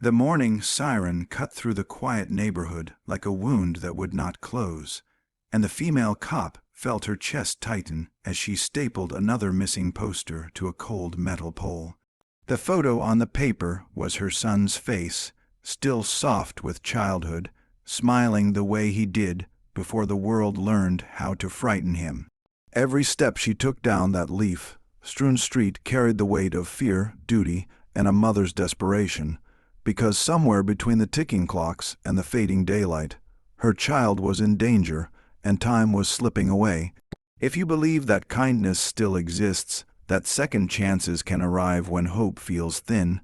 The morning siren cut through the quiet neighborhood like a wound that would not close, and the female cop felt her chest tighten as she stapled another missing poster to a cold metal pole. The photo on the paper was her son's face, still soft with childhood, smiling the way he did before the world learned how to frighten him. Every step she took down that leaf-strewn street carried the weight of fear, duty, and a mother's desperation, because somewhere between the ticking clocks and the fading daylight, her child was in danger and time was slipping away. If you believe that kindness still exists, that second chances can arrive when hope feels thin,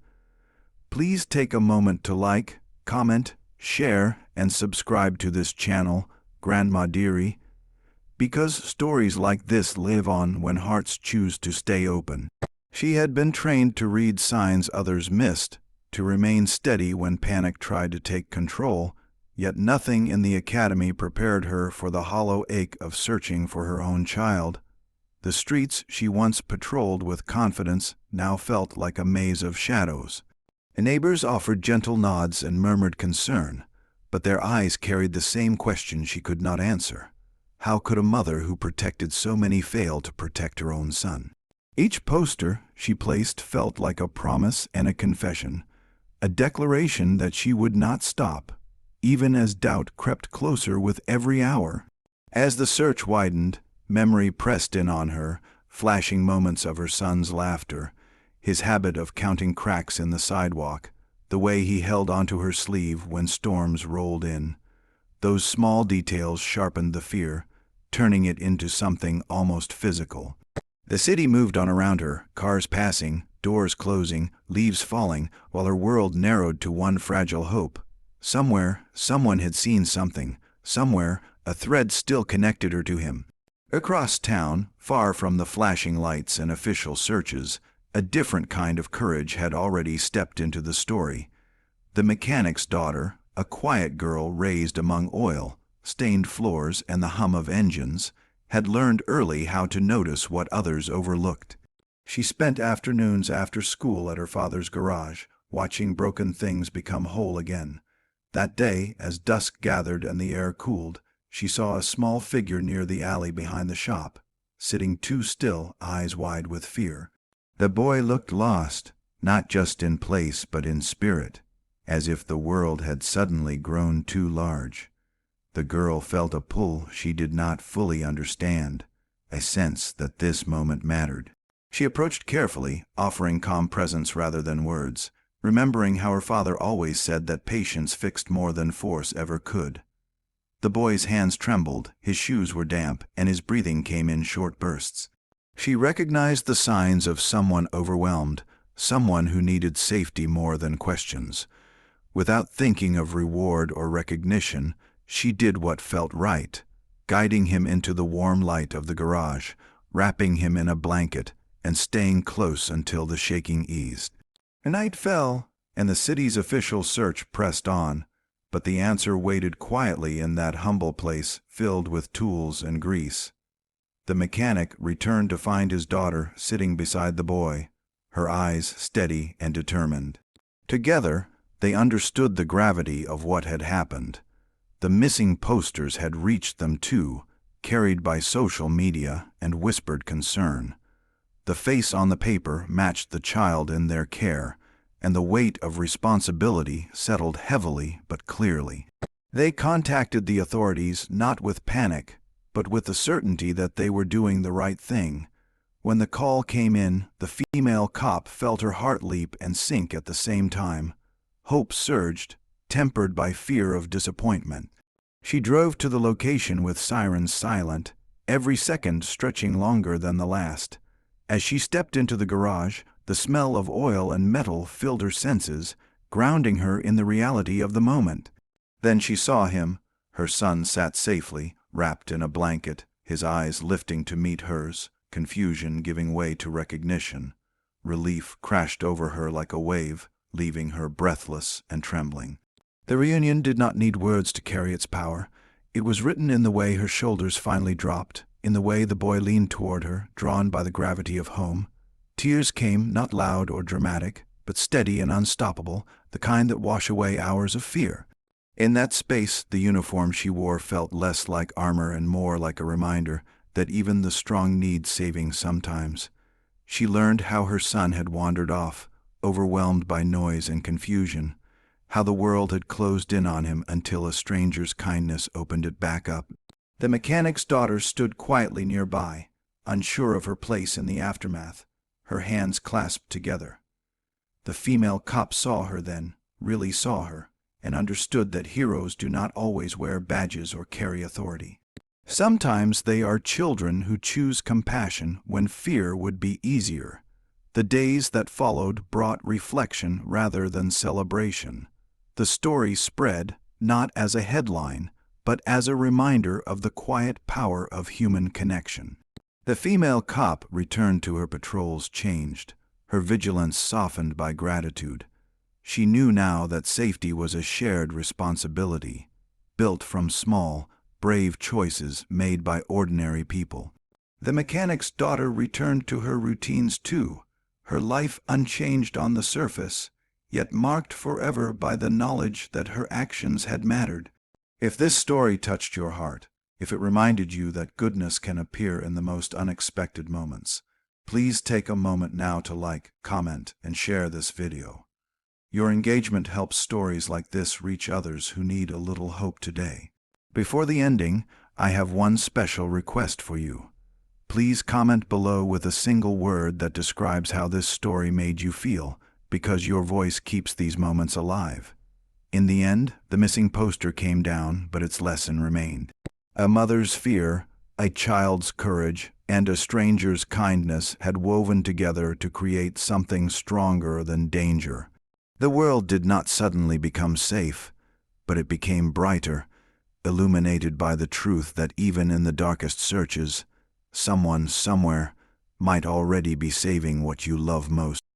please take a moment to like, comment, share, and subscribe to this channel, Grandma Dearie, because stories like this live on when hearts choose to stay open. She had been trained to read signs others missed, to remain steady when panic tried to take control, yet nothing in the academy prepared her for the hollow ache of searching for her own child. The streets she once patrolled with confidence now felt like a maze of shadows. Neighbors offered gentle nods and murmured concern, but their eyes carried the same question she could not answer. How could a mother who protected so many fail to protect her own son? Each poster she placed felt like a promise and a confession, a declaration that she would not stop, even as doubt crept closer with every hour. As the search widened, memory pressed in on her, flashing moments of her son's laughter, his habit of counting cracks in the sidewalk, the way he held onto her sleeve when storms rolled in. Those small details sharpened the fear, turning it into something almost physical. The city moved on around her, cars passing, doors closing, leaves falling, while her world narrowed to one fragile hope. Somewhere, someone had seen something. Somewhere, a thread still connected her to him. Across town, far from the flashing lights and official searches, a different kind of courage had already stepped into the story. The mechanic's daughter, a quiet girl raised among oil, stained floors, and the hum of engines, had learned early how to notice what others overlooked. She spent afternoons after school at her father's garage, watching broken things become whole again. That day, as dusk gathered and the air cooled, she saw a small figure near the alley behind the shop, sitting too still, eyes wide with fear. The boy looked lost, not just in place but in spirit, as if the world had suddenly grown too large. The girl felt a pull she did not fully understand, a sense that this moment mattered. She approached carefully, offering calm presence rather than words, remembering how her father always said that patience fixed more than force ever could. The boy's hands trembled, his shoes were damp, and his breathing came in short bursts. She recognized the signs of someone overwhelmed, someone who needed safety more than questions. Without thinking of reward or recognition, she did what felt right, guiding him into the warm light of the garage, wrapping him in a blanket, and staying close until the shaking eased. Night fell, and the city's official search pressed on, but the answer waited quietly in that humble place filled with tools and grease. The mechanic returned to find his daughter sitting beside the boy, her eyes steady and determined. Together, they understood the gravity of what had happened. The missing posters had reached them too, carried by social media and whispered concern. The face on the paper matched the child in their care, and the weight of responsibility settled heavily but clearly. They contacted the authorities not with panic, but with the certainty that they were doing the right thing. When the call came in, the female cop felt her heart leap and sink at the same time. Hope surged, tempered by fear of disappointment. She drove to the location with sirens silent, every second stretching longer than the last. As she stepped into the garage, the smell of oil and metal filled her senses, grounding her in the reality of the moment. Then she saw him. Her son sat safely, wrapped in a blanket, his eyes lifting to meet hers, confusion giving way to recognition. Relief crashed over her like a wave, leaving her breathless and trembling. The reunion did not need words to carry its power. It was written in the way her shoulders finally dropped, in the way the boy leaned toward her, drawn by the gravity of home. Tears came, not loud or dramatic, but steady and unstoppable, the kind that wash away hours of fear. In that space, the uniform she wore felt less like armor and more like a reminder that even the strong need saving sometimes. She learned how her son had wandered off, overwhelmed by noise and confusion, how the world had closed in on him until a stranger's kindness opened it back up. The mechanic's daughter stood quietly nearby, unsure of her place in the aftermath, her hands clasped together. The female cop saw her then, really saw her, and understood that heroes do not always wear badges or carry authority. Sometimes they are children who choose compassion when fear would be easier. The days that followed brought reflection rather than celebration. The story spread, not as a headline, but as a reminder of the quiet power of human connection. The female cop returned to her patrols changed, her vigilance softened by gratitude. She knew now that safety was a shared responsibility, built from small, brave choices made by ordinary people. The mechanic's daughter returned to her routines too, her life unchanged on the surface, yet marked forever by the knowledge that her actions had mattered. If this story touched your heart, if it reminded you that goodness can appear in the most unexpected moments, please take a moment now to like, comment, and share this video. Your engagement helps stories like this reach others who need a little hope today. Before the ending, I have one special request for you. Please comment below with a single word that describes how this story made you feel, because your voice keeps these moments alive. In the end, the missing poster came down, but its lesson remained. A mother's fear, a child's courage, and a stranger's kindness had woven together to create something stronger than danger. The world did not suddenly become safe, but it became brighter, illuminated by the truth that even in the darkest searches, someone somewhere might already be saving what you love most.